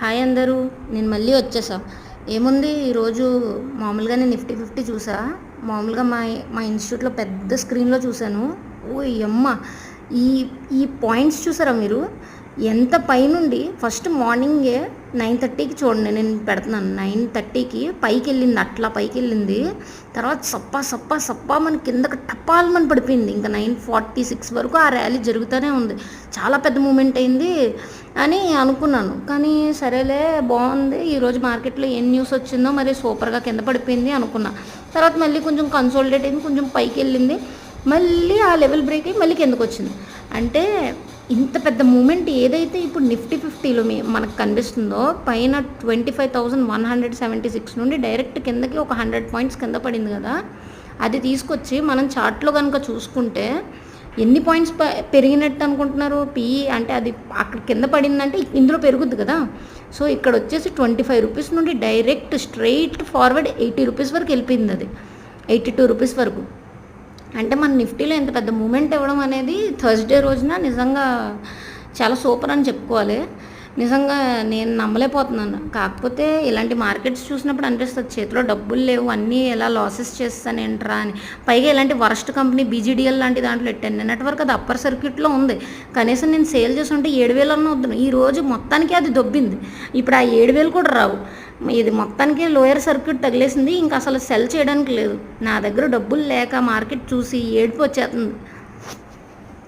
Hi అందరూ. నేను మళ్ళీ వచ్చేసా. ఏముంది ఈరోజు మామూలుగానే నిఫ్టీ 50 చూసా. మామూలుగా మా మా ఇన్స్టిట్యూట్లో పెద్ద స్క్రీన్లో చూశాను. ఓ యమ్మ! ఈ ఈ పాయింట్స్ చూసారా మీరు? ఎంత పైనుండి ఫస్ట్ మార్నింగే 9:30కి చూడండి, నేను పెడుతున్నాను. 9:30కి పైకి వెళ్ళింది, అట్లా పైకి వెళ్ళింది. తర్వాత సప్పా సప్పా సప్పా మన కిందకి టపాల్మని పడిపోయింది. ఇంకా 9:46 వరకు ఆ ర్యాలీ జరుగుతూనే ఉంది. చాలా పెద్ద మూమెంట్ అయింది అని అనుకున్నాను. కానీ సరేలే, బాగుంది. ఈరోజు మార్కెట్లో ఏం న్యూస్ వచ్చిందో మరి సూపర్గా కింద పడిపోయింది అనుకున్నా. తర్వాత మళ్ళీ కొంచెం కన్సోలిడేట్ అయింది, కొంచెం పైకి వెళ్ళింది, మళ్ళీ ఆ లెవెల్ బ్రేక్ అయ్యి మళ్ళీ కిందకు వచ్చింది. అంటే ఇంత పెద్ద మూమెంట్ ఏదైతే ఇప్పుడు నిఫ్టీ 50లో మనకు కనిపిస్తుందో, పైన 25,176 నుండి డైరెక్ట్ కిందకి ఒక 100 పాయింట్స్ కింద పడింది కదా, అది తీసుకొచ్చి మనం చార్ట్లో కనుక చూసుకుంటే ఎన్ని పాయింట్స్ పెరిగినట్టు అనుకుంటున్నారు? పిఈ అంటే అది అక్కడ కింద పడిందంటే ఇందులో పెరుగుద్ది కదా. సో ఇక్కడ వచ్చేసి 25 రూపీస్ నుండి డైరెక్ట్ స్ట్రైట్ ఫార్వర్డ్ 80 రూపీస్ వరకు వెళ్ళిపోయింది. అది 82 రూపీస్ వరకు. అంటే మన నిఫ్టీలో ఇంత పెద్ద మూమెంట్ ఇవ్వడం అనేది థర్స్డే రోజున నిజంగా చాలా సూపర్ అని చెప్పుకోవాలి. నిజంగా నేను నమ్మలేకపోతున్నాను. కాకపోతే ఇలాంటి మార్కెట్స్ చూసినప్పుడు అనిపిస్తుంది, చేతిలో డబ్బులు లేవు, అన్నీ ఎలా లాసెస్ చేస్తానేంట్రా అని. పైగా ఇలాంటి వరస్ట్ కంపెనీ బీజీడీఎల్ లాంటి దాంట్లో పెట్టాను. నిన్నటి వరకు అది అప్పర్ సర్క్యూట్లో ఉంది. కనీసం నేను సేల్ చేసి ఉంటే 7,000 అన్న వద్దును. ఈ రోజు మొత్తానికి అది దొబ్బింది. ఇప్పుడు ఆ 7,000 కూడా రావు. ఇది మొత్తానికి లోయర్ సర్క్యూట్ తగిలేసింది. ఇంకా అసలు సెల్ చేయడానికి లేదు. నా దగ్గర డబ్బులు లేక మార్కెట్ చూసి ఏడుపు వచ్చేస్తుంది.